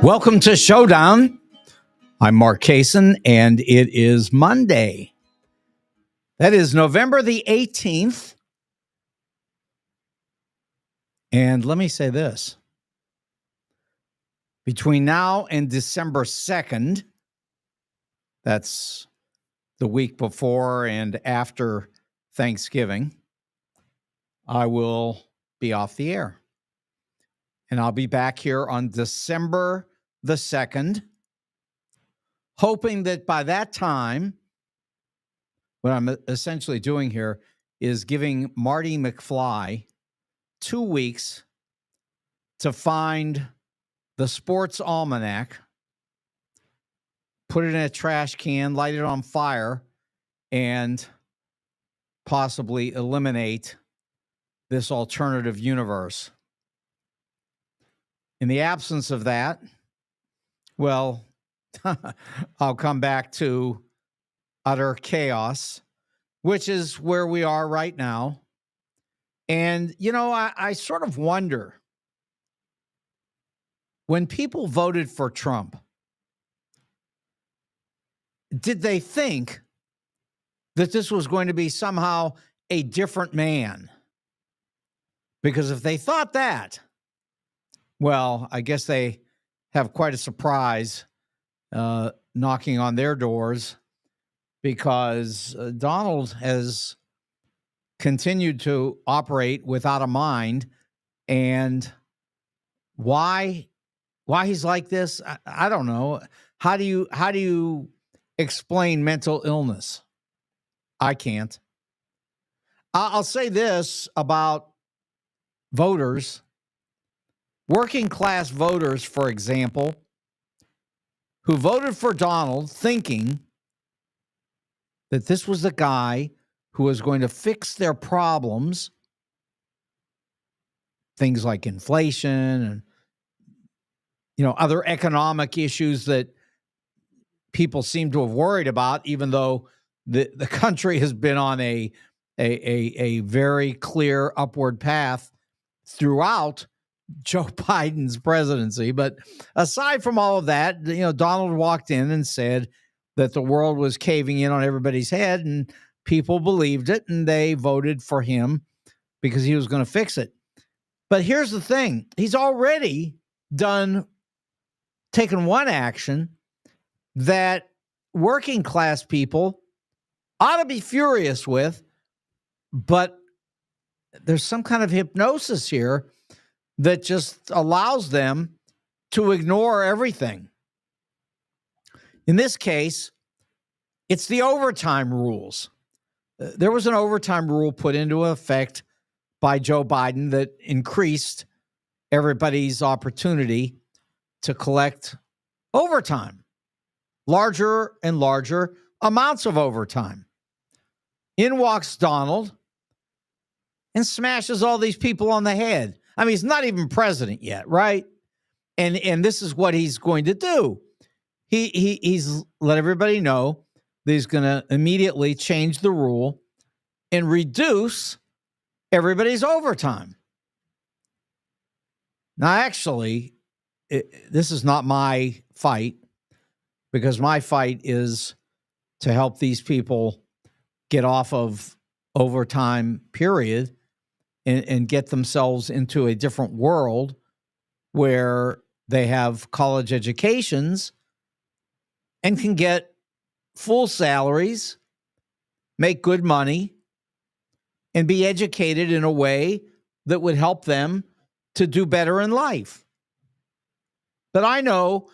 Welcome to Showdown. I'm Mark Kaysen, and it is Monday. That is November the 18th. And let me say this. Between now and December 2nd, that's the week before and after Thanksgiving, I will be off the air. And I'll be back here on December the 2nd, hoping that by that time, what I'm essentially doing here is giving Marty McFly 2 weeks to find the sports almanac, put it in a trash can, light it on fire, and possibly eliminate this alternative universe. In the absence of that, well, I'll come back to utter chaos, which is where we are right now. And, you know, I sort of wonder, when people voted for Trump, did they think that this was going to be somehow a different man? Because if they thought that, well, I guess they have quite a surprise knocking on their doors, because Donald has continued to operate without a mind. And why he's like this, I don't know. How do you explain mental illness? I can't. I'll say this about voters. Working class voters, for example, who voted for Donald thinking that this was the guy who was going to fix their problems, things like inflation and, you know, other economic issues that people seem to have worried about, even though the country has been on a very clear upward path throughout Joe Biden's presidency. But aside from all of that, you know, Donald walked in and said that the world was caving in on everybody's head, and people believed it, and they voted for him because he was going to fix it. But here's the thing. He's already taken one action that working class people ought to be furious with, but there's some kind of hypnosis here that just allows them to ignore everything. In this case, it's the overtime rules. There was an overtime rule put into effect by Joe Biden that increased everybody's opportunity to collect overtime, larger and larger amounts of overtime. In walks Donald and smashes all these people on the head. I mean, he's not even president yet, right? And this is what he's going to do. He's let everybody know that he's going to immediately change the rule and reduce everybody's overtime. Now, actually, this is not my fight, because my fight is to help these people get off of overtime, period, and get themselves into a different world where they have college educations and can get full salaries, make good money, and be educated in a way that would help them to do better in life. But I know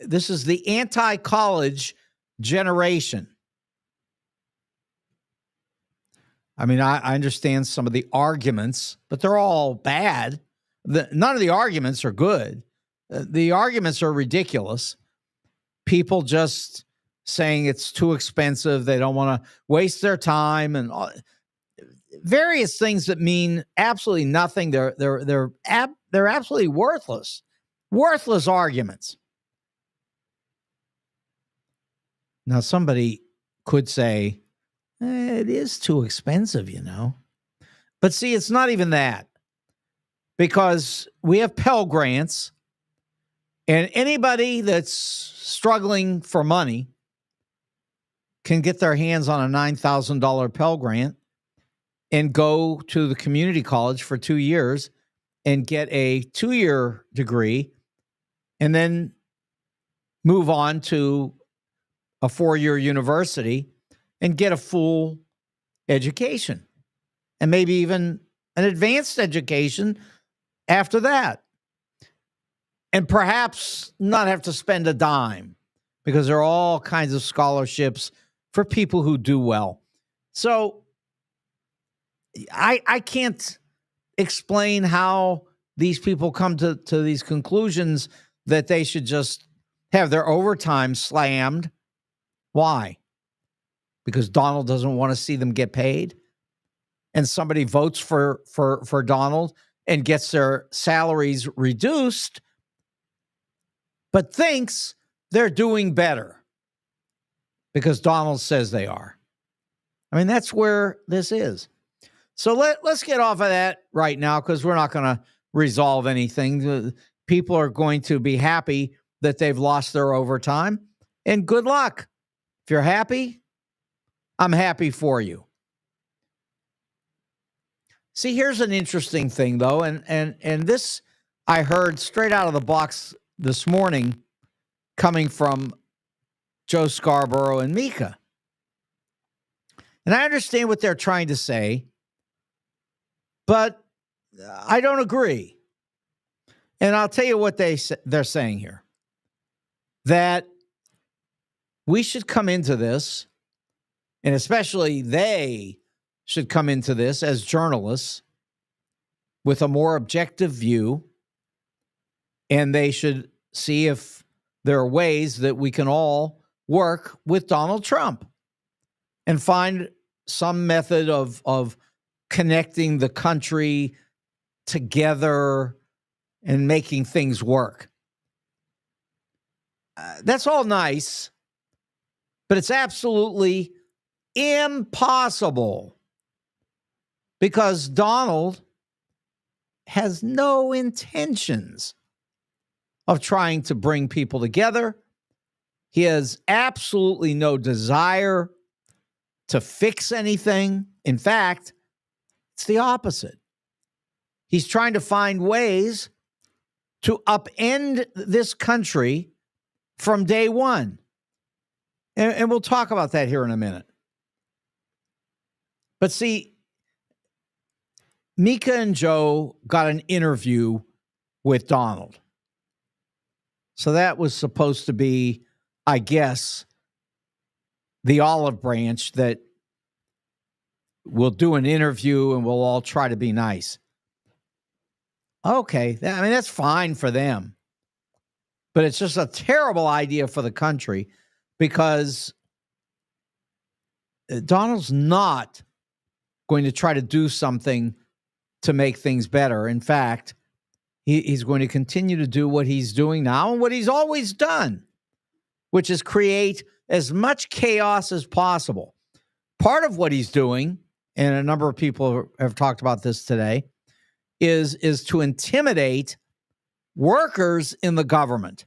this is the anti-college generation. I mean, I understand some of the arguments, but they're all bad. None of the arguments are good. The arguments are ridiculous. People just saying it's too expensive. They don't want to waste their time, and various things that mean absolutely nothing. They're absolutely worthless. Worthless arguments. Now, somebody could say, it is too expensive, you know. But see, it's not even that, because we have Pell Grants And anybody that's struggling for money can get their hands on a $9,000 Pell Grant and go to the community college for 2 years and get a 2-year degree and then move on to a 4-year university and get a full education and maybe even an advanced education after that. And perhaps not have to spend a dime because there are all kinds of scholarships for people who do well. So I can't explain how these people come to these conclusions that they should just have their overtime slammed. Why? Because Donald doesn't want to see them get paid, and somebody votes for Donald and gets their salaries reduced, but thinks they're doing better because Donald says they are. I mean, that's where this is. So let's get off of that right now because we're not going to resolve anything. People are going to be happy that they've lost their overtime, and good luck. If you're happy, I'm happy for you. See, here's an interesting thing, though, and this I heard straight out of the box this morning coming from Joe Scarborough and Mika. And I understand what they're trying to say, but I don't agree. And I'll tell you what they're saying here. That we should come into this, and especially they should come into this as journalists with a more objective view, and they should see if there are ways that we can all work with Donald Trump and find some method of connecting the country together and making things work. That's all nice, but it's absolutely impossible because Donald has no intentions of trying to bring people together. He has absolutely no desire to fix anything. In fact, it's the opposite. He's trying to find ways to upend this country from day one. And we'll talk about that here in a minute. But see, Mika and Joe got an interview with Donald. So that was supposed to be, I guess, the olive branch that we'll do an interview and we'll all try to be nice. Okay, I mean, that's fine for them. But it's just a terrible idea for the country because Donald's not going to try to do something to make things better. In fact, he's going to continue to do what he's doing now and what he's always done, which is create as much chaos as possible. Part of what he's doing, and a number of people have talked about this today, is to intimidate workers in the government.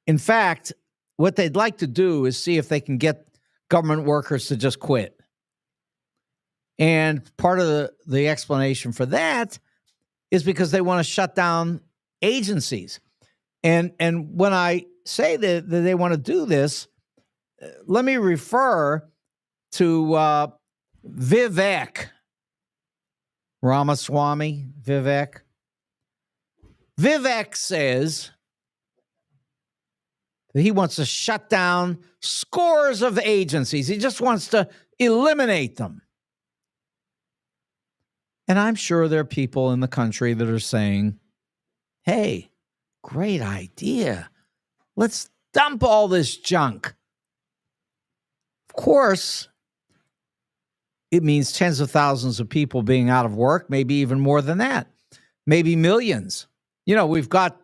In fact, what they'd like to do is see if they can get government workers to just quit. And part of the explanation for that is because they want to shut down agencies. And when I say that they want to do this, let me refer to Vivek Ramaswamy. Vivek says that he wants to shut down scores of agencies. He just wants to eliminate them. And I'm sure there are people in the country that are saying, hey, great idea. Let's dump all this junk. Of course, it means tens of thousands of people being out of work, maybe even more than that, maybe millions. You know, we've got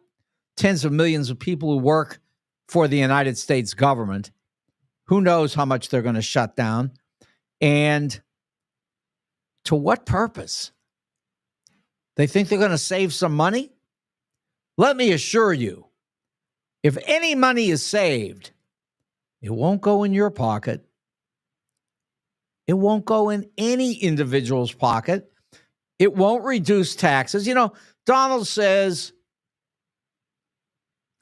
tens of millions of people who work for the United States government. Who knows how much they're going to shut down and to what purpose? They think they're going to save some money? Let me assure you, If any money is saved, it won't go in your pocket. It won't go in any individual's pocket. It won't reduce taxes. You know, Donald says,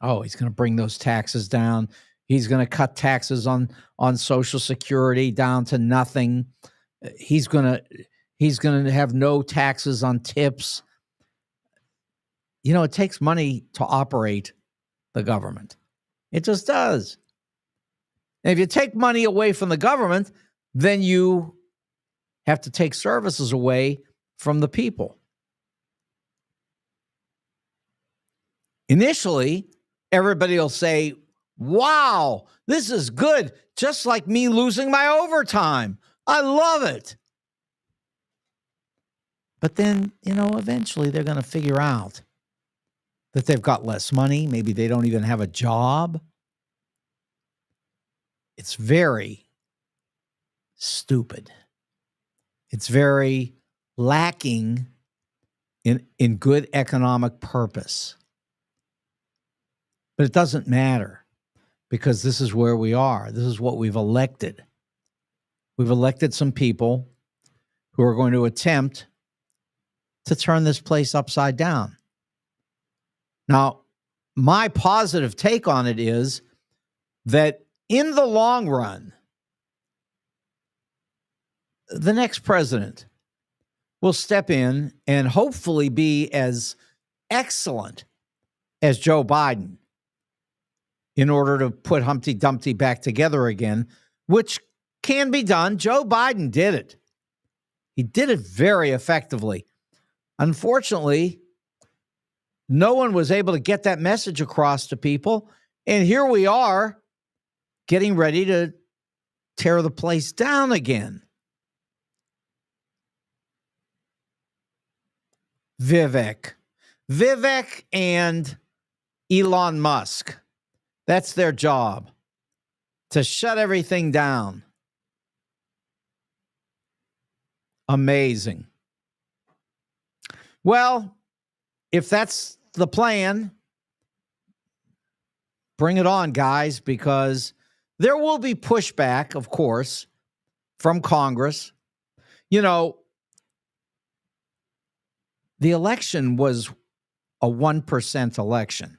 oh, he's going to bring those taxes down. He's going to cut taxes on Social Security down to nothing. He's going to have no taxes on tips. You know, it takes money to operate the government. It just does. And if you take money away from the government, then you have to take services away from the people. Initially, everybody will say, wow, this is good. Just like me losing my overtime. I love it. But then, you know, eventually they're going to figure out that they've got less money. Maybe they don't even have a job. It's very stupid. It's very lacking in good economic purpose. But it doesn't matter because this is where we are. This is what we've elected. We've elected some people who are going to attempt to turn this place upside down. Now, my positive take on it is that in the long run, the next president will step in and hopefully be as excellent as Joe Biden in order to put Humpty Dumpty back together again, which can be done. Joe Biden did it. He did it very effectively. Unfortunately, no one was able to get that message across to people. And here we are getting ready to tear the place down again. Vivek and Elon Musk. That's their job, to shut everything down. Amazing. Well, if that's the plan, bring it on, guys, because there will be pushback, of course, from Congress. You know, the election was a 1% election.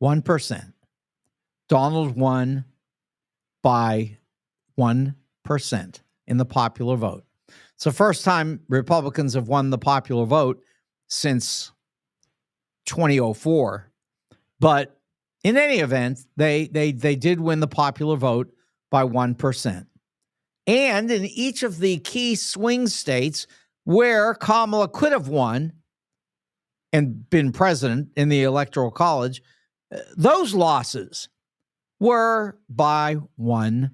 1%. Donald won by 1% in the popular vote. It's the first time Republicans have won the popular vote since 2004. But in any event, they did win the popular vote by 1%. And in each of the key swing states where Kamala could have won and been president in the Electoral College, those losses were by 1%.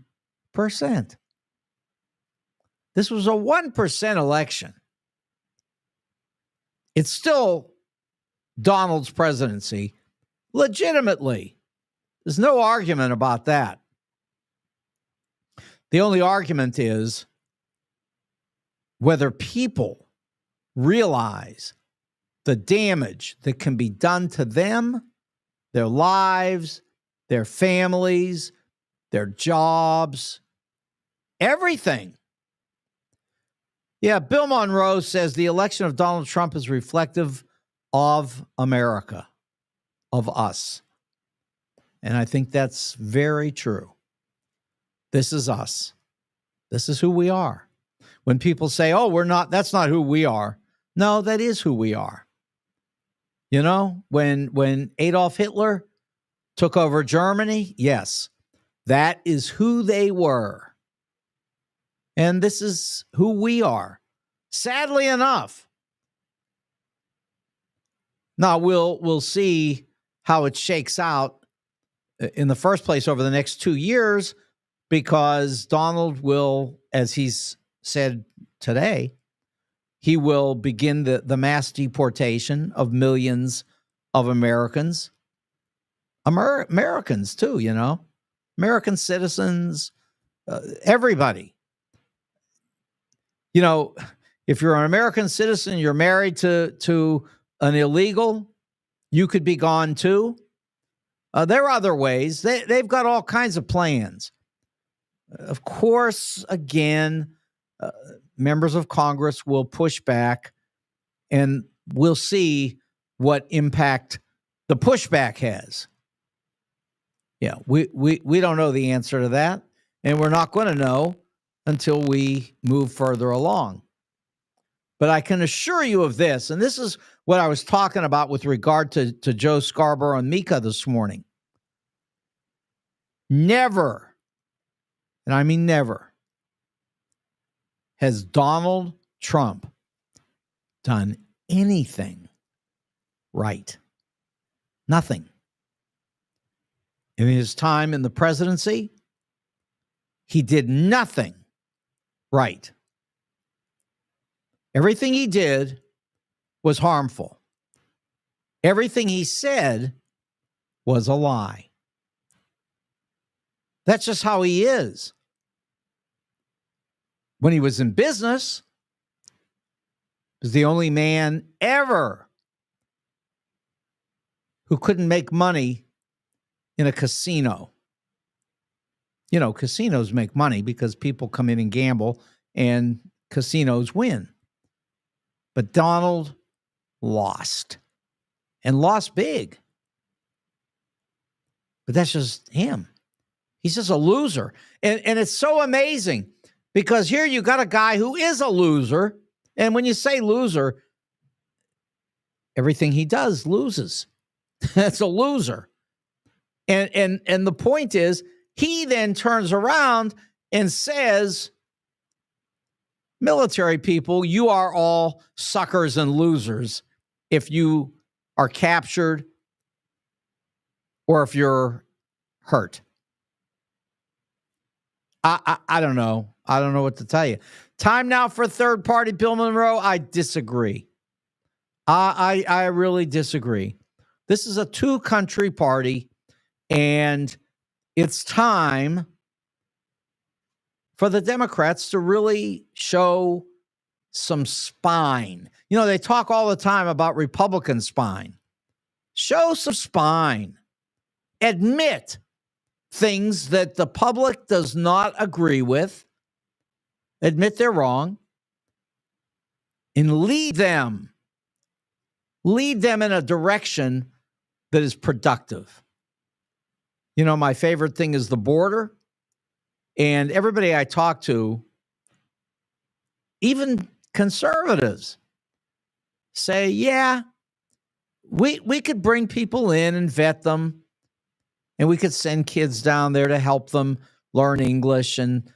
This was a 1% election. It's still Donald's presidency, legitimately. There's no argument about that. The only argument is whether people realize the damage that can be done to them, their lives, their families, their jobs, everything. Yeah, Bill Monroe says the election of Donald Trump is reflective of America, of us. And I think that's very true. This is us. This is who we are. When people say, oh, we're not, that's not who we are. No, that is who we are. You know, when Adolf Hitler took over Germany, yes, that is who they were. And this is who we are. Sadly enough. Now, we'll see how it shakes out in the first place over the next 2 years, because Donald will, as he's said today, he will begin the mass deportation of millions of Americans. Americans, too, you know, American citizens, everybody. You know, if you're an American citizen, you're married to an illegal, you could be gone too. There are other ways. They've got all kinds of plans. Of course, again, members of Congress will push back, and we'll see what impact the pushback has. Yeah, we don't know the answer to that, and we're not going to know until we move further along. But I can assure you of this, and this is what I was talking about with regard to Joe Scarborough and Mika this morning. Never, and I mean never, has Donald Trump done anything right. Nothing. In his time in the presidency, he did nothing right. Everything he did was harmful. Everything he said was a lie. That's just how he is. When he was in business, he was the only man ever who couldn't make money in a casino. You know, casinos make money because people come in and gamble and casinos win. But Donald lost, and lost big. But that's just him. He's just a loser. And it's so amazing because here you got a guy who is a loser. And when you say loser, everything he does loses. That's a loser. And the point is, he then turns around and says, military people, you are all suckers and losers if you are captured or if you're hurt. I don't know. I don't know what to tell you. Time now for third party. Bill Monroe, I disagree. I really disagree. This is a two-country party, and it's time for the Democrats to really show some spine. You know, they talk all the time about Republican spine. Show some spine. Admit things that the public does not agree with. Admit they're wrong. And lead them. Lead them in a direction that is productive. You know, my favorite thing is the border. And everybody I talk to, even conservatives, say, yeah, we could bring people in and vet them, and we could send kids down there to help them learn English and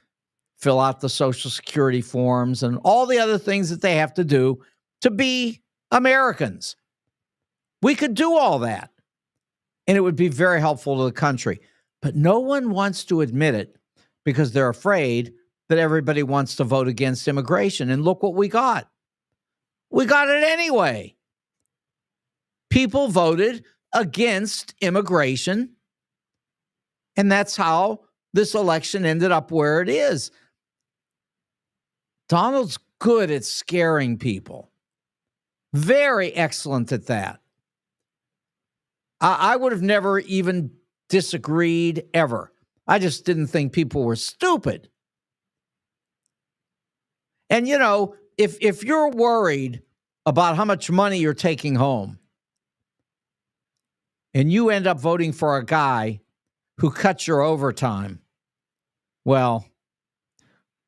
fill out the Social Security forms and all the other things that they have to do to be Americans. We could do all that, and it would be very helpful to the country. But no one wants to admit it because they're afraid that everybody wants to vote against immigration. And look what we got. We got it anyway. People voted against immigration, and that's how this election ended up where it is. Donald's good at scaring people. Very excellent at that. I would have never even disagreed ever. I just didn't think people were stupid. And, you know, if you're worried about how much money you're taking home and you end up voting for a guy who cuts your overtime, well,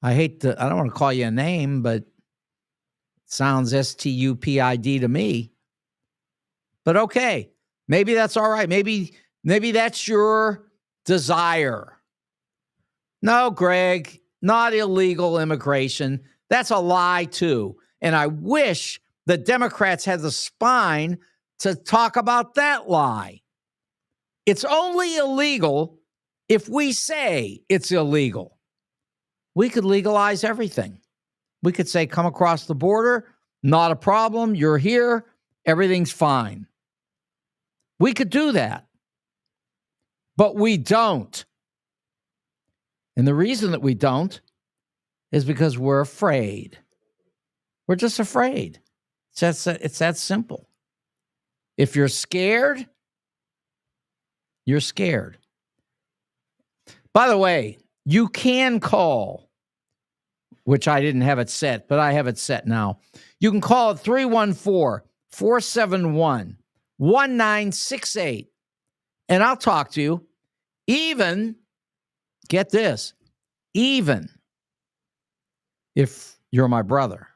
I don't want to call you a name, but it sounds stupid to me. But okay, maybe that's all right. Maybe that's your desire. No, Greg, not illegal immigration. That's a lie too. And I wish the Democrats had the spine to talk about that lie. It's only illegal if we say it's illegal. We could legalize everything. We could say, come across the border, not a problem. You're here. Everything's fine. We could do that. But we don't. And the reason that we don't is because we're afraid. We're just afraid. It's that simple. If you're scared, You're scared. By the way, you can call, which I didn't have it set, but I have it set now. You can call at 314-471-1968, and I'll talk to you. Even, get this, even if you're my brother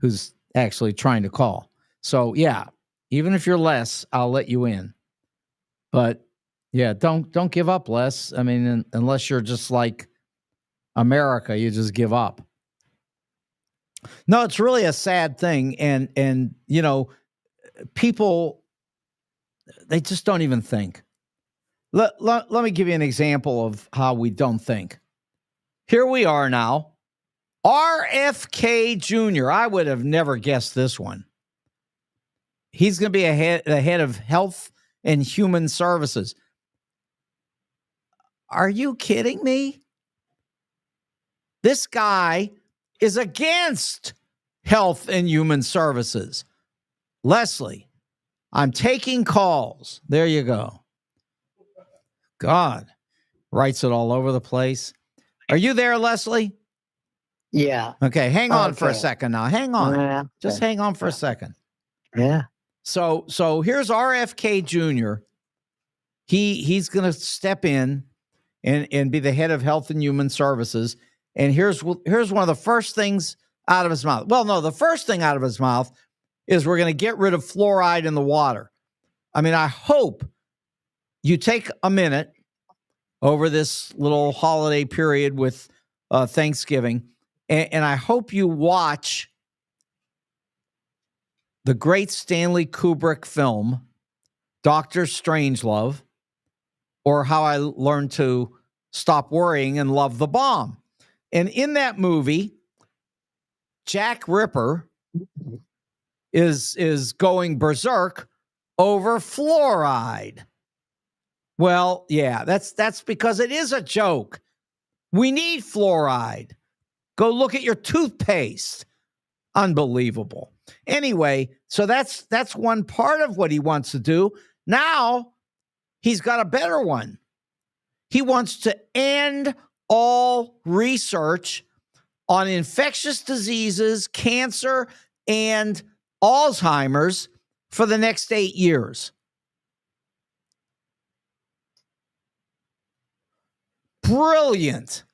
who's actually trying to call. So, yeah, even if you're Les, I'll let you in. But, yeah, don't give up, Les. I mean, unless you're just like America, you just give up. No, it's really a sad thing. And you know, people, they just don't even think. Let me give you an example of how we don't think. Here we are now. RFK Jr. I would have never guessed this one. He's going to be the head of Health and Human Services. Are you kidding me? This guy is against Health and Human Services. Leslie, I'm taking calls. There you go. God, writes it all over the place. Are you there, Leslie? Yeah. Okay, hang on for a second now. Hang on. Yeah. Just hang on for a second. Yeah. So here's RFK Jr. He's going to step in and be the head of Health and Human Services. And here's one of the first things out of his mouth. Well, no, the first thing out of his mouth is we're going to get rid of fluoride in the water. I mean, I hope you take a minute over this little holiday period with Thanksgiving, and I hope you watch the great Stanley Kubrick film, Dr. Strangelove, or How I Learned to Stop Worrying and Love the Bomb. And in that movie, Jack Ripper is going berserk over fluoride. Well, yeah, that's because it is a joke. We need fluoride. Go look at your toothpaste. Unbelievable. Anyway, so that's one part of what he wants to do. Now, he's got a better one. He wants to end all research on infectious diseases, cancer, and Alzheimer's for the next 8 years. Brilliant.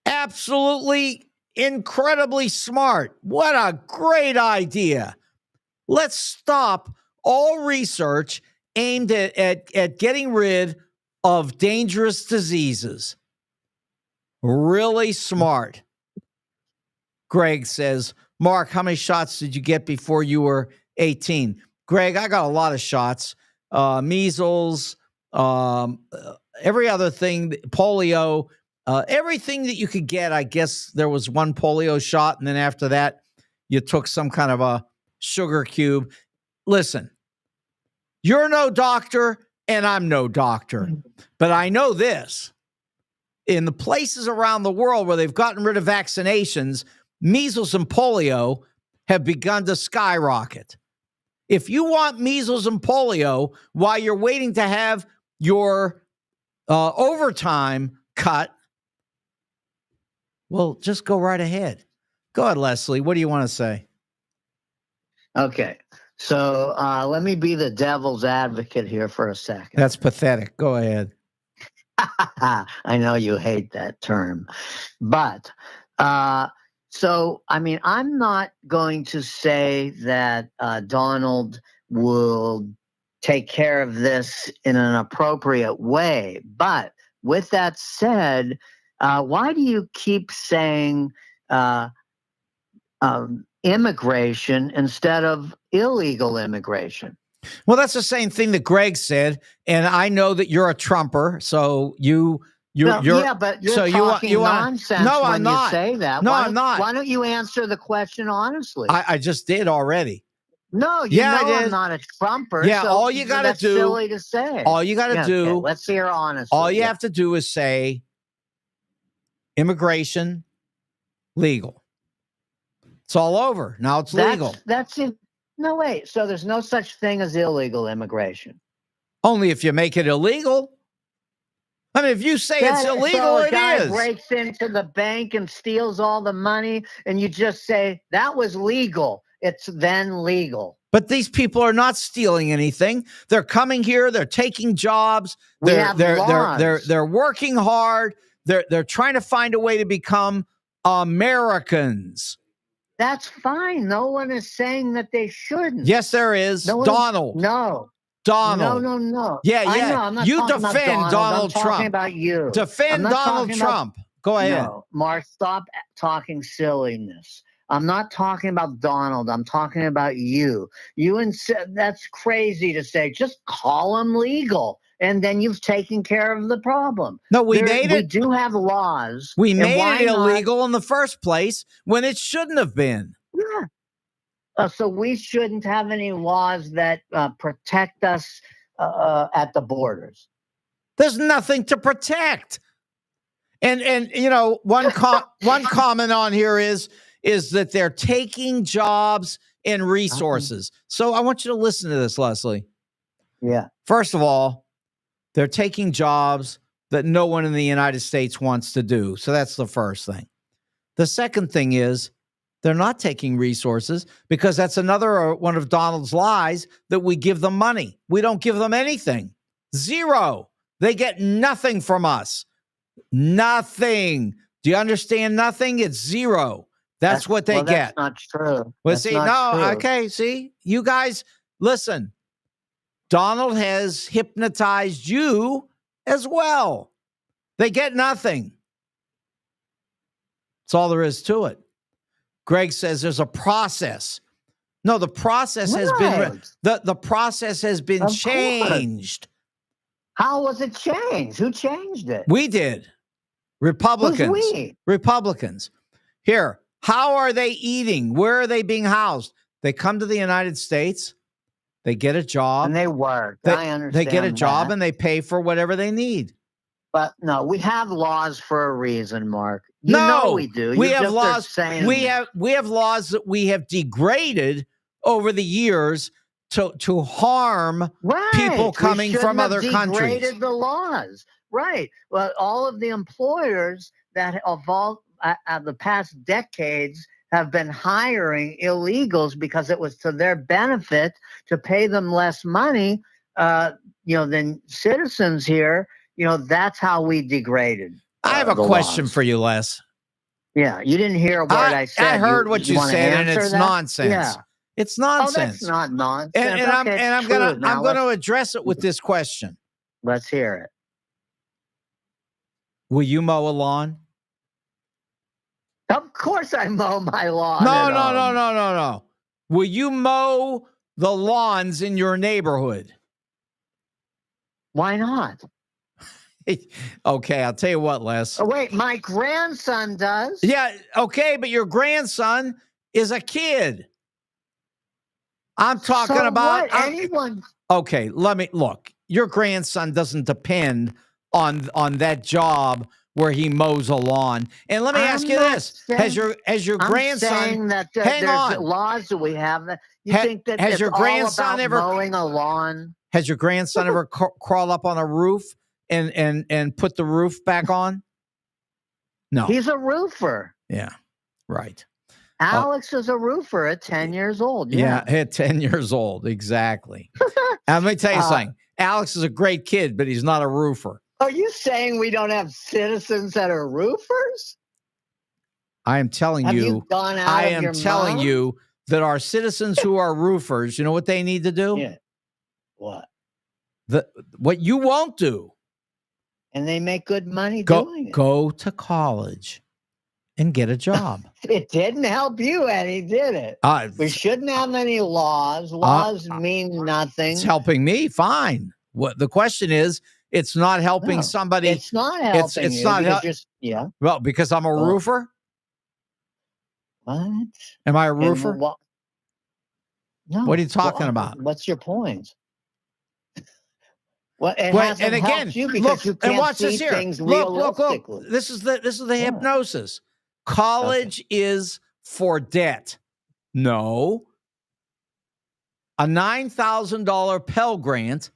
Absolutely incredibly smart. What a great idea. Let's stop all research aimed at getting rid of dangerous diseases. Really smart. Greg says, Mark, how many shots did you get before you were 18? Greg, I got a lot of shots. Measles, every other thing, polio, everything that you could get. I guess there was one polio shot, and then after that, you took some kind of a sugar cube. Listen, you're no doctor, and I'm no doctor, but I know this. In the places around the world where they've gotten rid of vaccinations, measles and polio have begun to skyrocket. If you want measles and polio while you're waiting to have your overtime cut, well, just go right ahead. Go ahead, Leslie. What do you want to say? Okay. So let me be the devil's advocate here for a second. That's pathetic. Go ahead. I know you hate that term. But so, I mean, I'm not going to say that Donald will take care of this in an appropriate way. But with that said, why do you keep saying immigration instead of illegal immigration? Well, that's the same thing that Greg said, and I know that you're a Trumper, so you're yeah, but you're so talking nonsense no, when I'm not. you say that. No, I'm not. Why don't you answer the question honestly? I just did already. No, I did. I'm not a Trumper. Yeah, so all you got to do. Silly to say. All you got to do. Okay, let's hear honestly. All you have to do is say immigration legal. It's all over. Now it's legal. That's it. No, wait. So there's no such thing as illegal immigration. Only if you make it illegal. I mean, if you say it's illegal, so a it guy is. breaks into the bank and steals all the money, and you just say that was legal. It's then legal. But these people are not stealing anything. They're coming here. They're taking jobs. They're working hard. They're trying to find a way to become Americans. That's fine. No one is saying that they shouldn't. Yes, there is. No Donald. No. Donald. No. Yeah. I know. I'm not you talking defend about Donald I'm Trump. talking about you. Defend Donald Trump. Go ahead. No, Mark, stop talking silliness. I'm not talking about Donald. I'm talking about you. That's crazy to say. Just call them legal, and then you've taken care of the problem. No, we do have laws. We made it illegal in the first place when it shouldn't have been. Yeah. So we shouldn't have any laws that protect us at the borders. There's nothing to protect. And you know, one comment on here is that they're taking jobs and resources. So I want you to listen to this, Leslie. Yeah. First of all, they're taking jobs that no one in the United States wants to do. So that's the first thing. The second thing is they're not taking resources because that's another one of Donald's lies that we give them money. We don't give them anything. Zero. They get nothing from us. Nothing. Do you understand nothing? It's zero. That's what they get. That's not true. Well, see, okay, see, you guys, listen. Donald has hypnotized you as well. They get nothing. That's all there is to it. Greg says there's a process. No, the process has been the process has been changed. How was it changed? Who changed it? We did. Republicans. Who's we? Republicans. Here, how are they eating? Where are they being housed? They come to the United States. They get a job. And they work. I understand. They get a job and they pay for whatever they need. But no, we have laws for a reason, Mark. You know we do. We have laws. We have laws that we have degraded over the years to harm people coming from other countries. Degraded the laws. Right. Well, all of the employers that evolved the past decades have been hiring illegals because it was to their benefit to pay them less money, than citizens here. That's how we degraded. I have a question for you, Les. Yeah, you didn't hear a word I said. I heard what you said, and it's nonsense. Yeah. It's nonsense. Oh, that's not nonsense. And I'm gonna address it with this question. Let's hear it. Will you mow a lawn? Of course I mow my lawn. No. Will you mow the lawns in your neighborhood? Why not? Okay, I'll tell you what, Les. Oh, wait, my grandson does. Yeah, okay, but your grandson is a kid. I'm talking about anyone. Okay, let me look. Your grandson doesn't depend on that job where he mows a lawn. And let me ask you this: has your grandson? I'm saying that there's laws that we have that you think that has your grandson all about ever mowing a lawn? Has your grandson ever crawled up on a roof and put the roof back on? No, he's a roofer. Yeah, right. Alex is a roofer at 10 years old. Yeah, at 10 years old, exactly. And let me tell you something. Alex is a great kid, but he's not a roofer. Are you saying we don't have citizens that are roofers? I am telling you. I am telling you that our citizens who are roofers, you know what they need to do? Yeah. What? What you won't do. And they make good money doing it. Go to college and get a job. It didn't help you any, did it? We shouldn't have any laws. Laws mean nothing. It's helping me. Fine. What the question is, it's not helping somebody. It's not helping it's not yeah. Well, because I'm a roofer. What? Am I a roofer? No. What are you talking about? What's your point? Well, and again, you because you can't watch see this here. Things look. This is the hypnosis. College is for debt. No. A $9,000 Pell Grant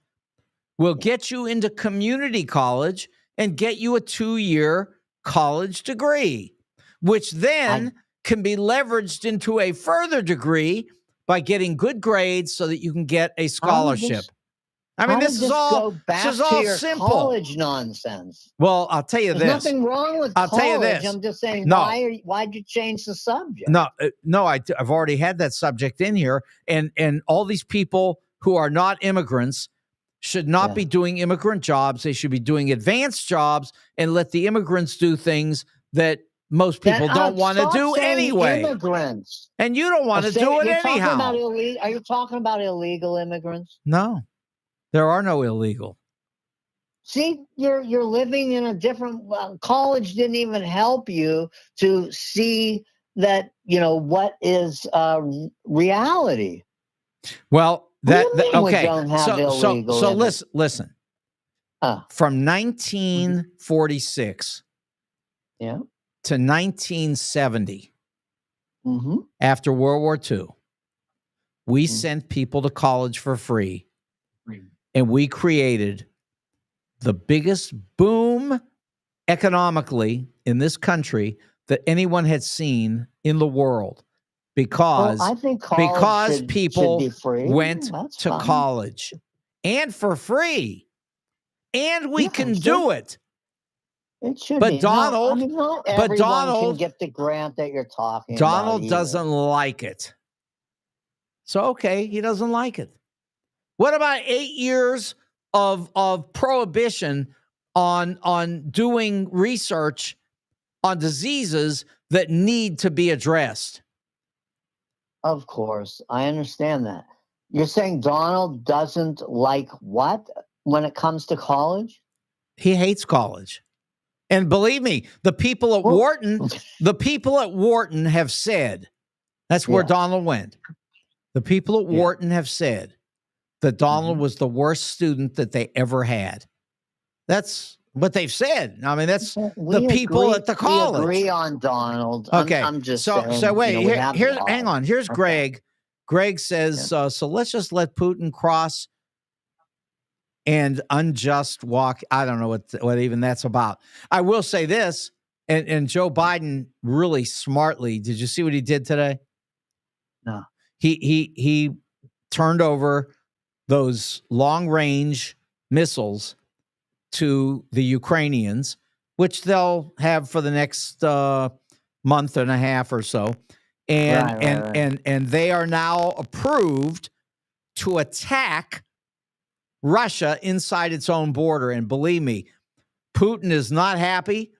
will get you into community college and get you a 2-year college degree, which then can be leveraged into a further degree by getting good grades so that you can get a scholarship. I mean, this is all simple. College nonsense. Well, I'll tell you There's nothing wrong with college. Tell you this. I'm just saying, No. why'd you change the subject? No, I've already had that subject in here, and all these people who are not immigrants should not be doing immigrant jobs. They should be doing advanced jobs and let the immigrants do things that most people don't want to do anyway. Immigrants. And you don't want to do it anyhow. Are you talking about illegal immigrants? No, there are no illegal. See, you're living in a different. College didn't even help you to see that, what is reality. Well, okay. So listen. From 1946 to 1970, after World War II, we sent people to college for free, and we created the biggest boom economically in this country that anyone had seen in the world, because people went to college, and for free, and we can do it. It should but be. Donald, not everyone can get the grant that you're talking about. Donald doesn't like it. So, okay, he doesn't like it. What about 8 years of prohibition on doing research on diseases that need to be addressed? Of course, I understand that. You're saying Donald doesn't like what when it comes to college? He hates college. And believe me, the people at Wharton have said, that's where Donald went. The people at Wharton have said that Donald was the worst student that they ever had. That's what they've said. I mean, that's the people at the college. We agree on Donald. Okay. I'm just saying. So wait, hang on. Here's Greg. Greg says, so let's just let Putin cross and unjust walk. I don't know what even that's about. I will say this, and Joe Biden really smartly, did you see what he did today? No. He turned over those long-range missiles to the Ukrainians, which they'll have for the next month and a half or so. And they are now approved to attack Russia inside its own border. And believe me, Putin is not happy.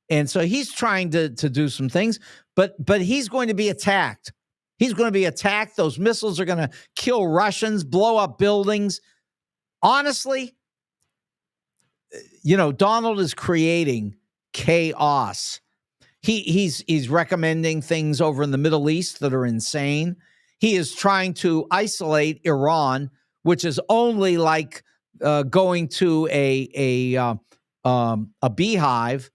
And so he's trying to do some things, but he's going to be attacked. He's going to be attacked. Those missiles are going to kill Russians, blow up buildings. Honestly, Donald is creating chaos. He's recommending things over in the Middle East that are insane. He is trying to isolate Iran, which is only like going to a beehive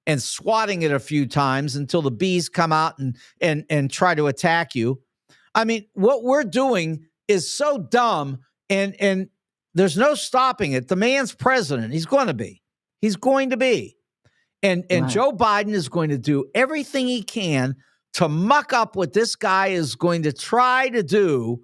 and swatting it a few times until the bees come out and try to attack you. I mean, what we're doing is so dumb, and there's no stopping it. The man's president. He's going to be. He's going to be. And Joe Biden is going to do everything he can to muck up what this guy is going to try to do.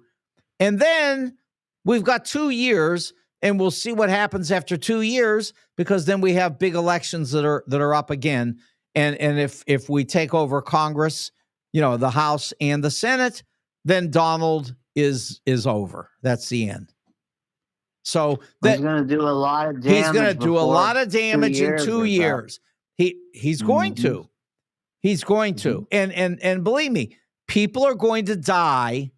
And then we've got 2 years, and we'll see what happens after 2 years, because then we have big elections that are up again. And if we take over Congress, the House and the Senate, then Donald is over. That's the end. So he's going to do a lot of damage. He's going to do a lot of damage in 2 years. He's going to. He's going to. And believe me, people are going to die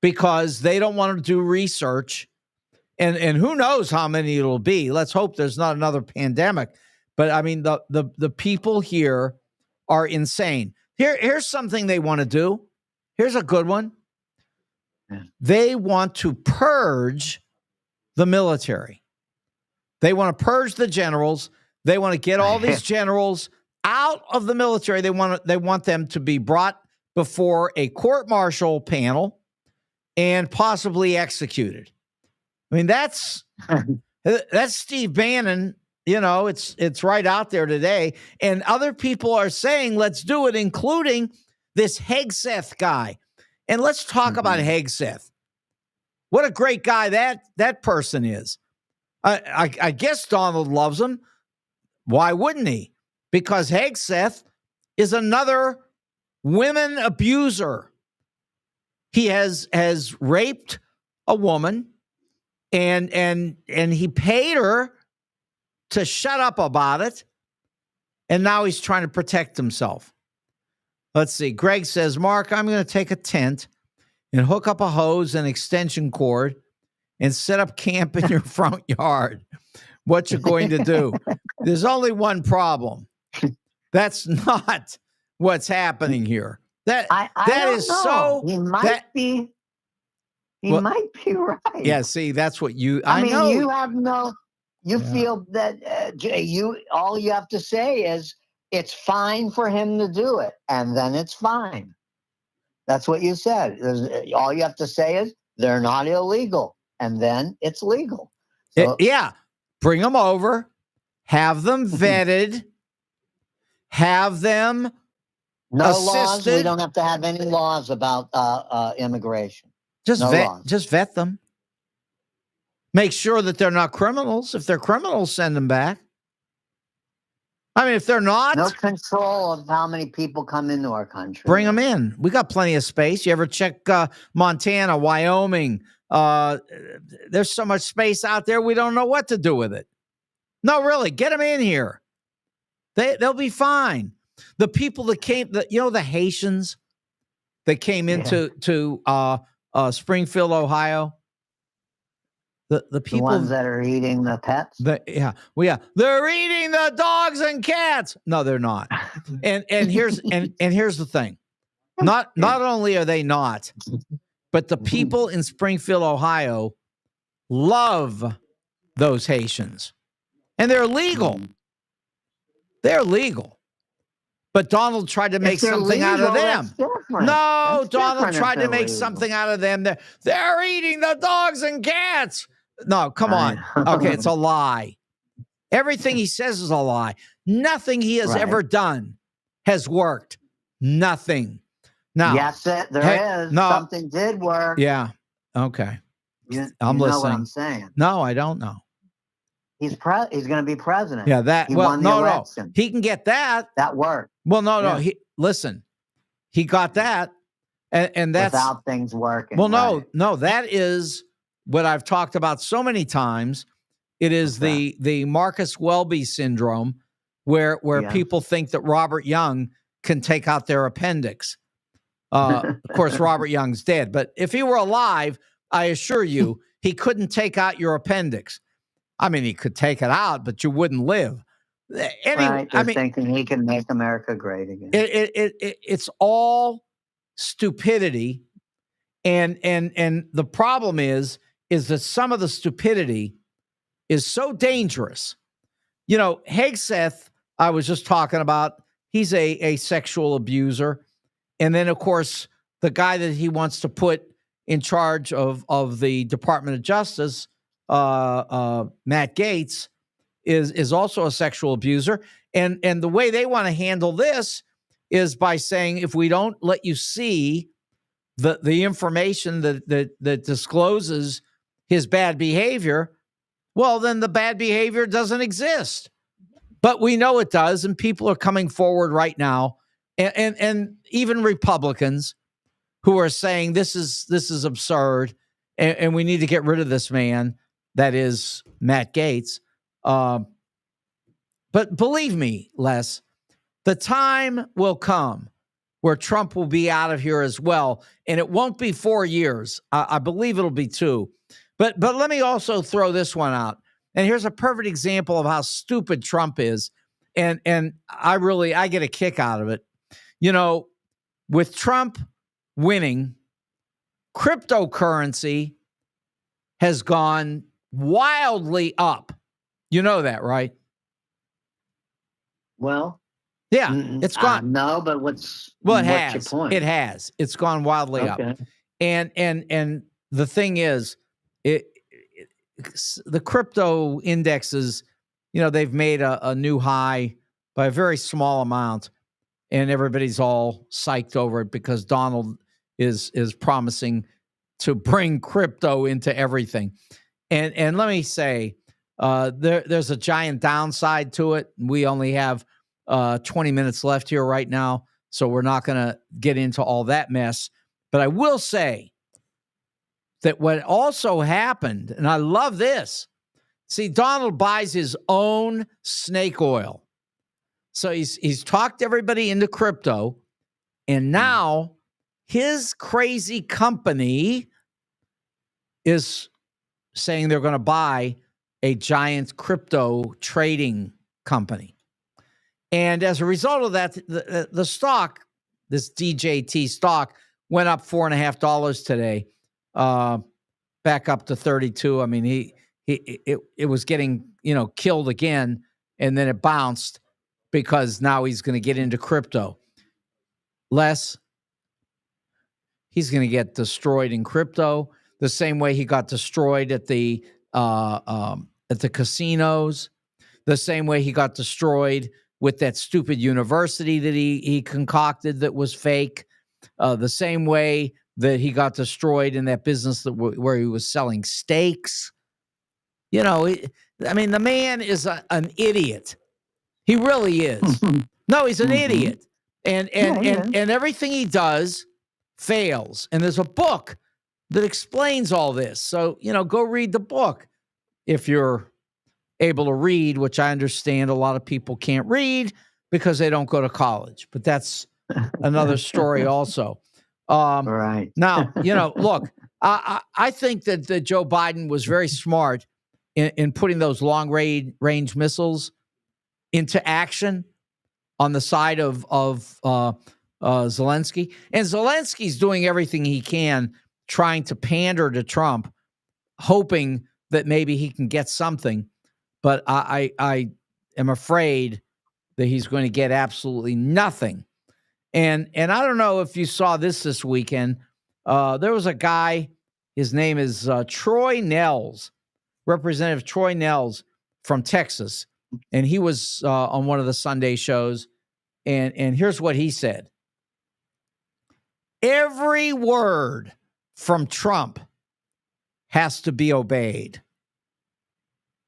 because they don't want to do research. And who knows how many it'll be. Let's hope there's not another pandemic. But I mean, the people here are insane. Here's something they want to do. Here's a good one. They want to purge the military. They want to purge the generals. They want to get all these generals out of the military. They want them to be brought before a court-martial panel and possibly executed. I mean, that's That's Steve Bannon. It's right out there today. And other people are saying, let's do it, including this Hegseth guy. And let's talk about Hegseth. What a great guy that person is. I guess Donald loves him. Why wouldn't he? Because Hegseth is another women abuser. He has raped a woman, and he paid her to shut up about it, and now he's trying to protect himself. Let's see. Greg says, Mark, I'm going to take a tent and hook up a hose and extension cord and set up camp in your front yard. What you're going to do? There's only one problem. That's not what's happening here. That is know. so. He might be. He might be right. Yeah. See, that's what you. I mean, know. you have no. You feel that all you have to say is it's fine for him to do it, and then it's fine. That's what you said. All you have to say is they're not illegal, and then it's legal. So, bring them over, have them vetted, have them no assisted. Laws. We don't have to have any laws about immigration. Just vet them. Make sure that they're not criminals. If they're criminals, send them back. I mean, if they're not, no control of how many people come into our country. Bring them in. We got plenty of space. You ever check Montana, Wyoming? There's so much space out there. We don't know what to do with it. No, really, get them in here. They'll be fine. The people that came, the Haitians that came into Springfield, Ohio. The people, the ones that are eating the pets. They're eating the dogs and cats. No, they're not. And here's the thing. Not only are they not, but the people in Springfield, Ohio, love those Haitians, and they're legal. They're legal. But Donald tried to make something out of them. No, Donald tried to make something out of them. They're eating the dogs and cats. No, come on. Okay, it's a lie. Everything he says is a lie. Nothing he has ever done has worked. Nothing. Now, yes, there is. Something did work. Yeah. Okay. I'm listening. Know what I'm saying? No, I don't know. He's going to be president. Yeah, he won the election. No. He can get that. That worked. Well, no. He got that, and that's without things working. Well, no, that is what I've talked about so many times. It is the Marcus Welby syndrome, where people think that Robert Young can take out their appendix. Of course, Robert Young's dead, but if he were alive, I assure you, he couldn't take out your appendix. I mean, he could take it out, but you wouldn't live. Thinking he can make America great again. It's all stupidity, and the problem is that some of the stupidity is so dangerous. Hegseth, I was just talking about, he's a sexual abuser. And then, of course, the guy that he wants to put in charge of the Department of Justice, Matt Gaetz, is also a sexual abuser. And the way they want to handle this is by saying, if we don't let you see the information that discloses his bad behavior, well, then the bad behavior doesn't exist. But we know it does, and people are coming forward right now, and even Republicans who are saying this is absurd, and we need to get rid of this man. That is Matt Gaetz. But believe me, Les, the time will come where Trump will be out of here as well, and it won't be 4 years. I believe it'll be 2. But let me also throw this one out. And here's a perfect example of how stupid Trump is. And I get a kick out of it. With Trump winning, cryptocurrency has gone wildly up. You know that, right? Well, yeah, it's gone. No, but what's your point? It has. It's gone wildly up. And the thing is, the crypto indexes, they've made a new high by a very small amount, and everybody's all psyched over it because Donald is promising to bring crypto into everything. And let me say, there's a giant downside to it. We only have 20 minutes left here right now, so we're not going to get into all that mess. But I will say that what also happened, and I love this. See, Donald buys his own snake oil. So he's talked everybody into crypto, and now his crazy company is saying they're going to buy a giant crypto trading company. And as a result of that, the stock, this DJT stock, went up $4.50 today, back up to 32. I mean, it was getting, killed again, and then it bounced because now he's going to get into crypto. Les, he's going to get destroyed in crypto the same way he got destroyed at the casinos, the same way he got destroyed with that stupid university that he concocted that was fake, the same way that he got destroyed in that business where he was selling steaks. The man is an idiot. He really is. No, he's an idiot. And everything he does fails. And there's a book that explains all this. So, go read the book if you're able to read, which I understand a lot of people can't read because they don't go to college. But that's another story also. Right. Now, look, I think that Joe Biden was very smart in putting those long range missiles into action on the side of Zelensky. And Zelensky's doing everything he can, trying to pander to Trump, hoping that maybe he can get something. But I am afraid that he's going to get absolutely nothing. And I don't know if you saw this weekend. There was a guy, his name is Troy Nehls, Representative Troy Nehls from Texas. And he was on one of the Sunday shows. And here's what he said. Every word from Trump has to be obeyed.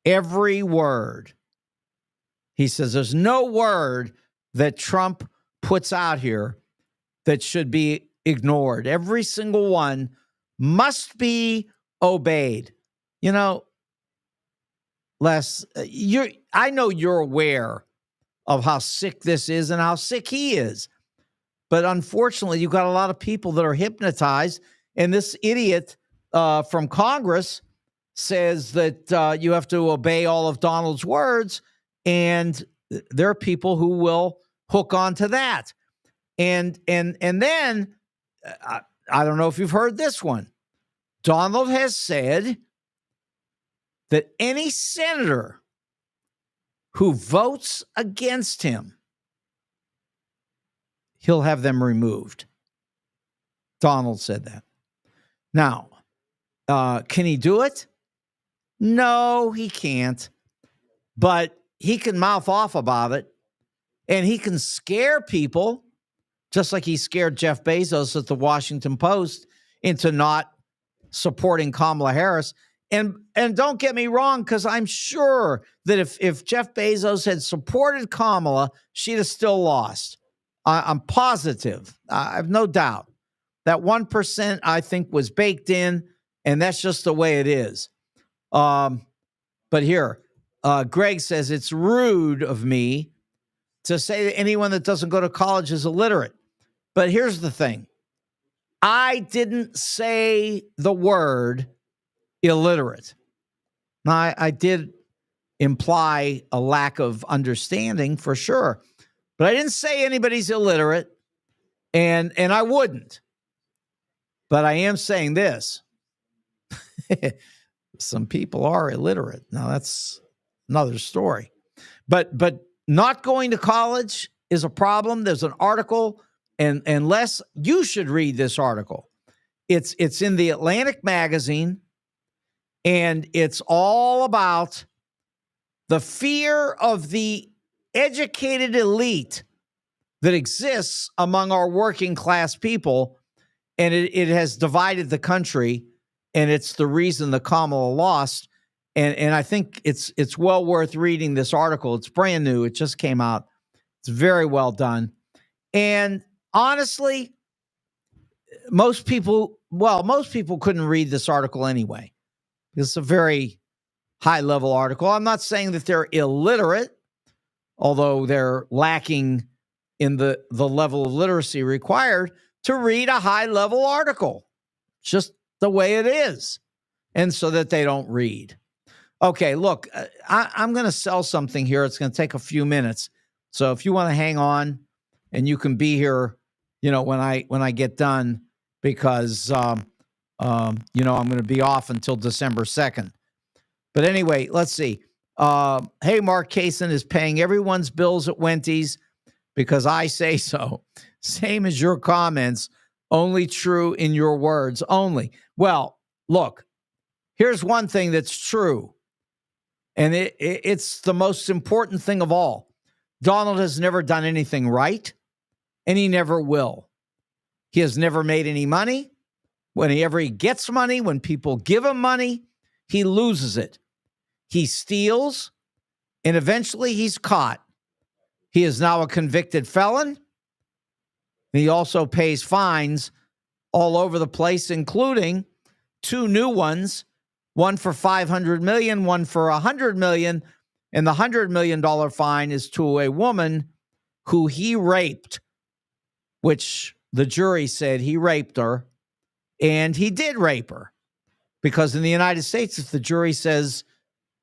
Every word. He says there's no word that Trump puts out here that should be ignored. Every single one must be obeyed. Les, I know you're aware of how sick this is and how sick he is. But unfortunately, you've got a lot of people that are hypnotized. And this idiot from Congress says that you have to obey all of Donald's words. And there are people who will hook onto that. And then, I don't know if you've heard this one. Donald has said that any senator who votes against him, he'll have them removed. Donald said that. Now, can he do it? No, he can't. But he can mouth off about it, and he can scare people, just like he scared Jeff Bezos at the Washington Post into not supporting Kamala Harris. And don't get me wrong, because I'm sure that if Jeff Bezos had supported Kamala, she'd have still lost. I'm positive. I have no doubt. That 1%, I think, was baked in, and that's just the way it is. But here, Greg says, it's rude of me to say that anyone that doesn't go to college is illiterate. But here's the thing. I didn't say the word illiterate. Now, I did imply a lack of understanding for sure, but I didn't say anybody's illiterate, and I wouldn't. But I am saying this. Some people are illiterate. Now, that's another story. But not going to college is a problem. There's an article, and Les, you should read this article. It's in the Atlantic magazine. And it's all about the fear of the educated elite that exists among our working class people. And it has divided the country. And it's the reason the Kamala lost. And I think it's well worth reading this article. It's brand new. It just came out. It's very well done. And honestly, most people couldn't read this article anyway. It's a very high-level article. I'm not saying that they're illiterate, although they're lacking in the level of literacy required to read a high-level article. Just the way it is. And so that they don't read. Okay, look, I'm going to sell something here. It's going to take a few minutes. So if you want to hang on and you can be here, when I get done, because, I'm going to be off until December 2nd. But anyway, let's see. Hey, Mark Kaysen is paying everyone's bills at Wendy's because I say so. Same as your comments, only true in your words only. Well, look, here's one thing that's true. And it's the most important thing of all. Donald has never done anything right, and he never will. He has never made any money. Whenever he gets money, when people give him money, he loses it. He steals, and eventually he's caught. He is now a convicted felon. He also pays fines all over the place, including 2 new ones. One for $500 million, one for $100 million. And the $100 million fine is to a woman who he raped, which the jury said he raped her. And he did rape her. Because in the United States, if the jury says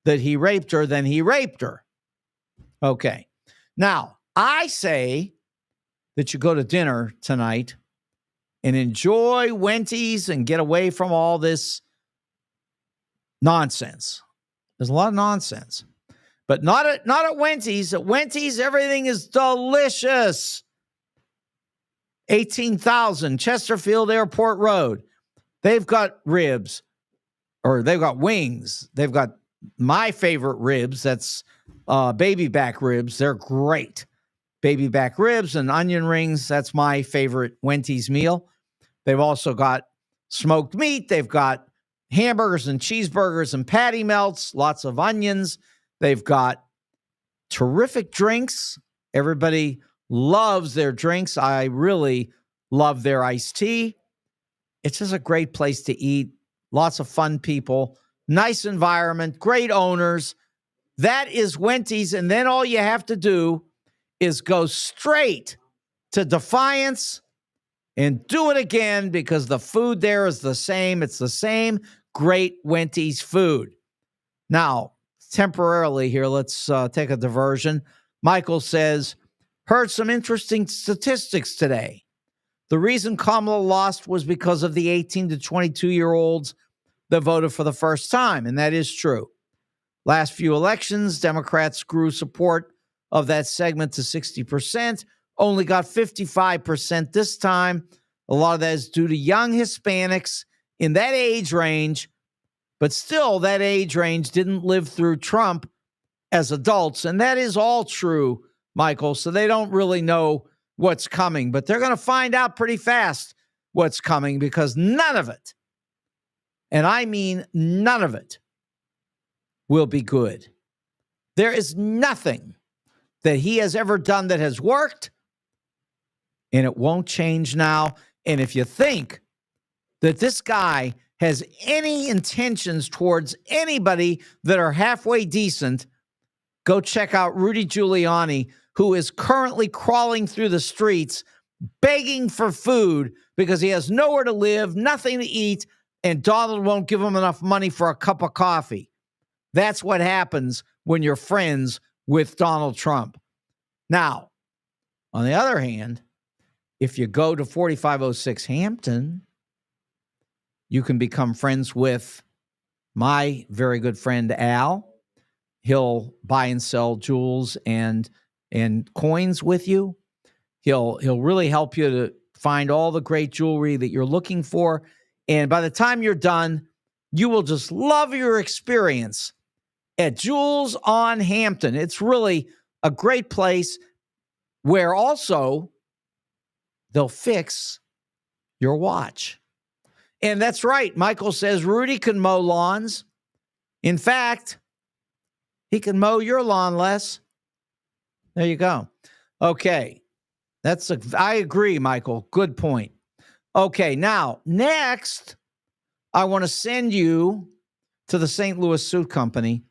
that he raped her, then he raped her. Okay. Now, I say that you go to dinner tonight and enjoy Wendy's and get away from all this nonsense. There's a lot of nonsense. But not at Wendy's. At Wendy's, everything is delicious. 18,000 Chesterfield Airport Road. They've got ribs, or they've got wings. They've got my favorite ribs. That's baby back ribs. They're great. Baby back ribs and onion rings. That's my favorite Wendy's meal. They've also got smoked meat. They've got hamburgers and cheeseburgers and patty melts, lots of onions. They've got terrific drinks. Everybody loves their drinks. I really love their iced tea. It's just a great place to eat. Lots of fun people, nice environment, great owners. That is Wendy's. And then all you have to do is go straight to Defiance and do it again, because the food there is the same. It's the same great Wendy's food. Now, temporarily here, let's take a diversion. Michael says, heard some interesting statistics today. The reason Kamala lost was because of the 18 to 22-year-olds that voted for the first time, and that is true. Last few elections, Democrats grew support of that segment to 60%, only got 55% this time. A lot of that is due to young Hispanics in that age range, but still that age range didn't live through Trump as adults, and that is all true, Michael, so they don't really know what's coming, but they're going to find out pretty fast what's coming, because none of it, and I mean none of it, will be good. There is nothing that he has ever done that has worked, and it won't change now. And if you think that this guy has any intentions towards anybody that are halfway decent, go check out Rudy Giuliani, who is currently crawling through the streets, begging for food because he has nowhere to live, nothing to eat, and Donald won't give him enough money for a cup of coffee. That's what happens when you're friends with Donald Trump. Now, on the other hand, if you go to 4506 Hampton, you can become friends with my very good friend Al. He'll buy and sell jewels and coins with you. He'll really help you to find all the great jewelry that you're looking for. And by the time you're done, You will just love your experience at Jules on Hampton. It's really a great place where also they'll fix your watch. And that's right. Michael says Rudy can mow lawns. In fact, he can mow your lawn, Les. There you go. Okay. I agree, Michael. Good point. Okay. Now, next, I want to send you to the St. Louis Suit Company,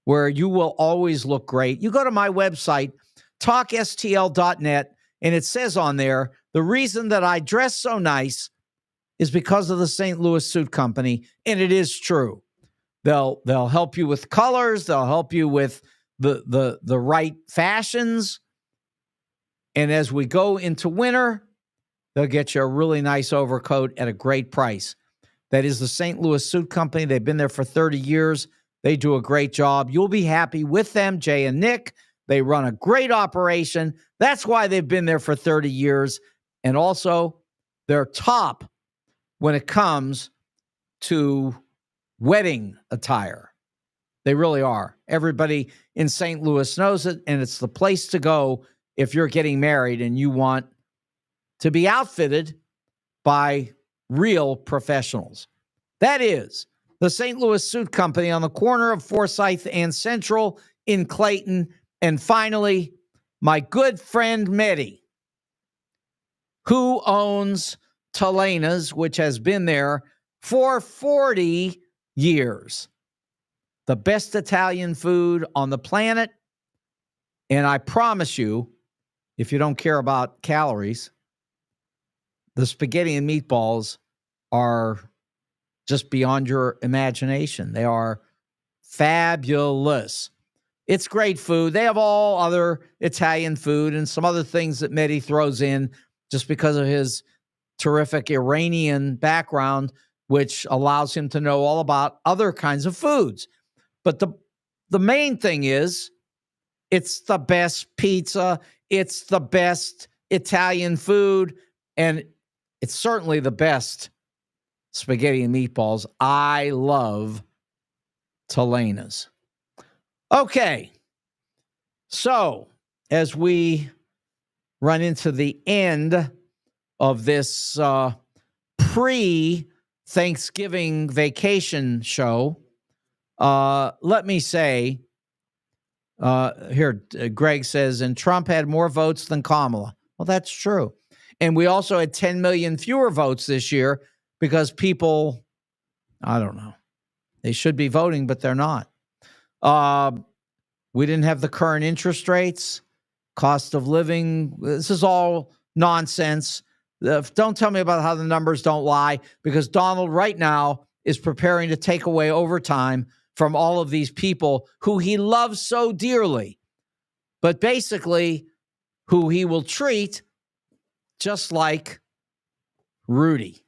where you will always look great. You go to my website, talkstl.net, and it says on there, the reason that I dress so nice is because of the St. Louis Suit Company, and it is true. They'll help you with colors. They'll help you with the right fashions. And as we go into winter, they'll get you a really nice overcoat at a great price. That is the St. Louis Suit Company. They've been there for 30 years. They do a great job. You'll be happy with them, Jay and Nick. They run a great operation. That's why they've been there for 30 years. And also, they're top when it comes to wedding attire. They really are. Everybody in St. Louis knows it, and it's the place to go if you're getting married and you want to be outfitted by real professionals. That is the St. Louis Suit Company on the corner of Forsyth and Central in Clayton. And finally, my good friend Mehdi, who owns Telena's, which has been there for 40 years. The best Italian food on the planet. And I promise you, if you don't care about calories, the spaghetti and meatballs are just beyond your imagination. They are fabulous. It's great food. They have all other Italian food and some other things that Mehdi throws in just because of his terrific Iranian background, which allows him to know all about other kinds of foods. But the main thing is, it's the best pizza. It's the best Italian food. And it's certainly the best spaghetti and meatballs. I love Telena's. Okay. So as we run into the end of this pre-Thanksgiving vacation show, let me say, here, Greg says, and Trump had more votes than Kamala. Well, that's true. And we also had 10 million fewer votes this year because people, I don't know, they should be voting, but they're not. We didn't have the current interest rates, cost of living. This is all nonsense. Don't tell me about how the numbers don't lie, because Donald right now is preparing to take away overtime from all of these people who he loves so dearly, but basically who he will treat just like Rudy.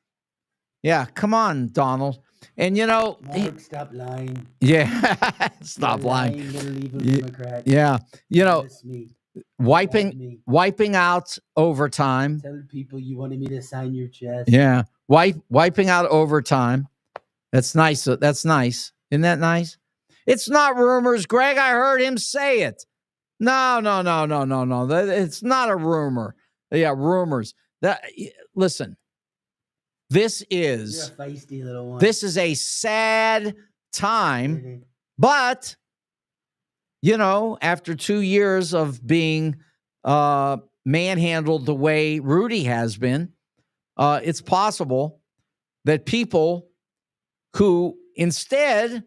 Yeah, come on, Donald. And you know, Mark, stop lying. Yeah, stop You're lying. You're gonna leave him Democrat. Yeah, you know, That's me. wiping out overtime. Tell people you wanted me to sign your chest. Yeah, wiping out overtime. That's nice. That's nice. Isn't that nice? It's not rumors, Greg. I heard him say it. No. It's not a rumor. Yeah, rumors. Listen. This is You're a feisty little one. This is a sad time, but you know, after 2 years of being manhandled the way Rudy has been, it's possible that people who instead,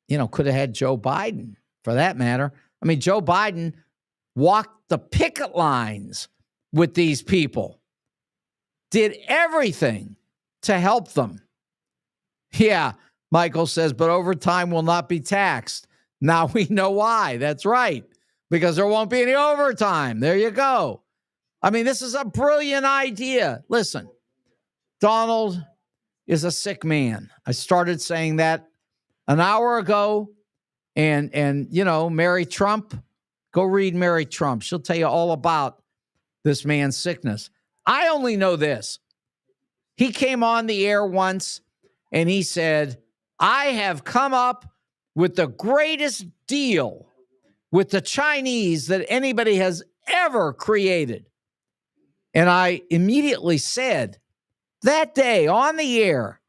you know, could have had Joe Biden, for that matter. I mean, Joe Biden walked the picket lines with these people, did everything to help them. Yeah, Michael says, but overtime will not be taxed. Now we know why. That's right, because there won't be any overtime. There you go. I mean, this is a brilliant idea. Listen, Donald is a sick man. I started saying that an hour ago, and you know, Mary Trump, go read Mary Trump. She'll tell you all about this man's sickness. I only know this. He came on the air once and he said, I have come up with the greatest deal with the Chinese that anybody has ever created. And I immediately said, that day on the air,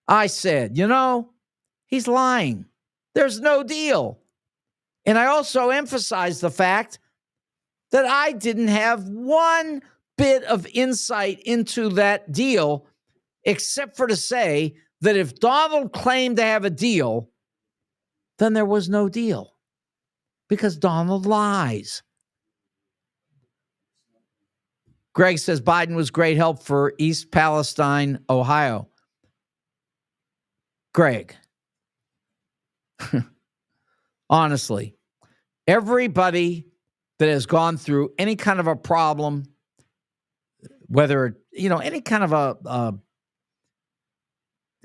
I said, he's lying. There's no deal. And I also emphasized the fact that I didn't have one bit of insight into that deal, except for to say that if Donald claimed to have a deal, then there was no deal because Donald lies. Greg says Biden was great help for East Palestine, Ohio. Greg, honestly, everybody that has gone through any kind of a problem, whether, any kind of a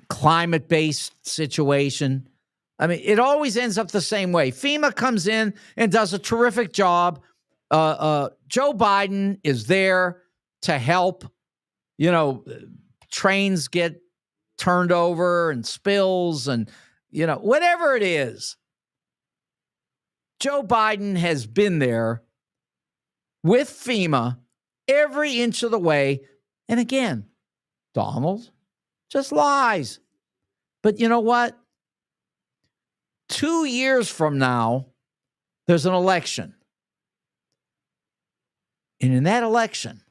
climate-based situation, I mean, it always ends up the same way. FEMA comes in and does a terrific job. Joe Biden is there to help. Trains get turned over and spills and, whatever it is. Joe Biden has been there with FEMA every inch of the way. And again, Donald just lies. But you know what? 2 years from now, there's an election. And in that election,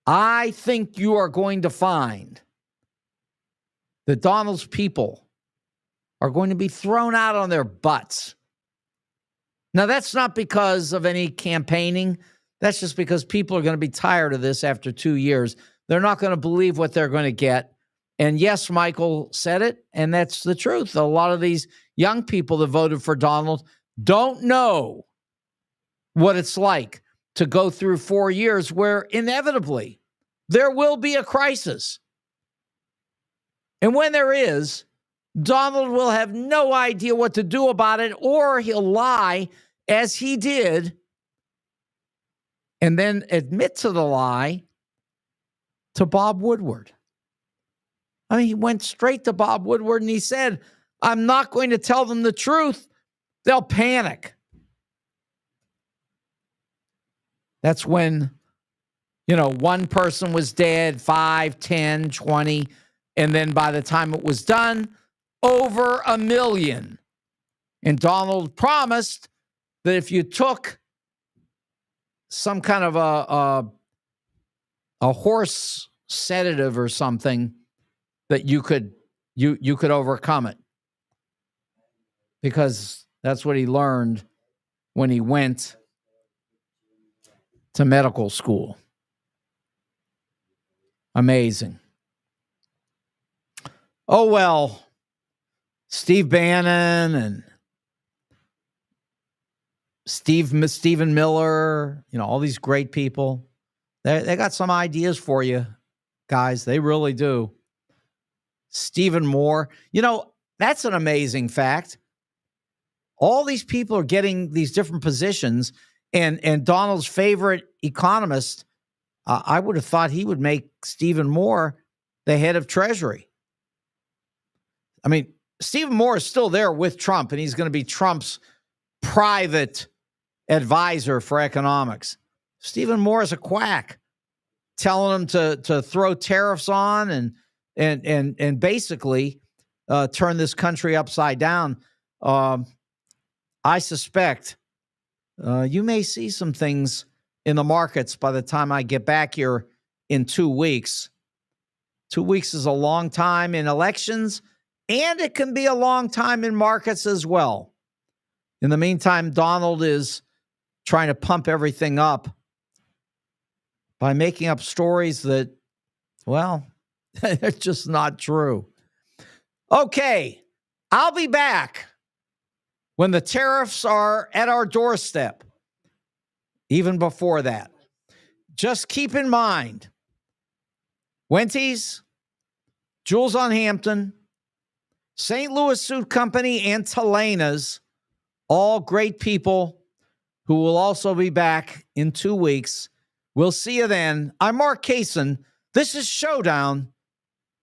I think you are going to find that Donald's people are going to be thrown out on their butts. Now, that's not because of any campaigning. That's just because people are going to be tired of this after 2 years. They're not going to believe what they're going to get. And yes, Michael said it, and that's the truth. A lot of these young people that voted for Donald don't know what it's like to go through 4 years where inevitably there will be a crisis. And when there is, Donald will have no idea what to do about it, or he'll lie as he did and then admit to the lie to Bob Woodward. I mean, he went straight to Bob Woodward and he said, I'm not going to tell them the truth. They'll panic. That's when, one person was dead, 5, 10, 20, and then by the time it was done, over 1 million. And Donald promised that if you took some kind of a horse sedative or something, that you could overcome it. Because that's what he learned when he went to medical school. Amazing. Oh, well, Steve Bannon and Stephen Miller, all these great people, they got some ideas for you, guys. They really do. Stephen Moore, that's an amazing fact. All these people are getting these different positions, and Donald's favorite economist, I would have thought he would make Stephen Moore the head of Treasury. I mean, Stephen Moore is still there with Trump, and he's going to be Trump's private advisor for economics. Stephen Moore is a quack, telling him to throw tariffs on and basically turn this country upside down. I suspect you may see some things in the markets by the time I get back here in 2 weeks. 2 weeks is a long time in elections, and it can be a long time in markets as well. In the meantime, Donald is trying to pump everything up by making up stories that, well, they're just not true. Okay, I'll be back when the tariffs are at our doorstep. Even before that, just keep in mind, Wenty's, Jules on Hampton, St. Louis Suit Company, and Telena's, all great people who will also be back in 2 weeks. We'll see you then. I'm Mark Kaysen. This is Showdown.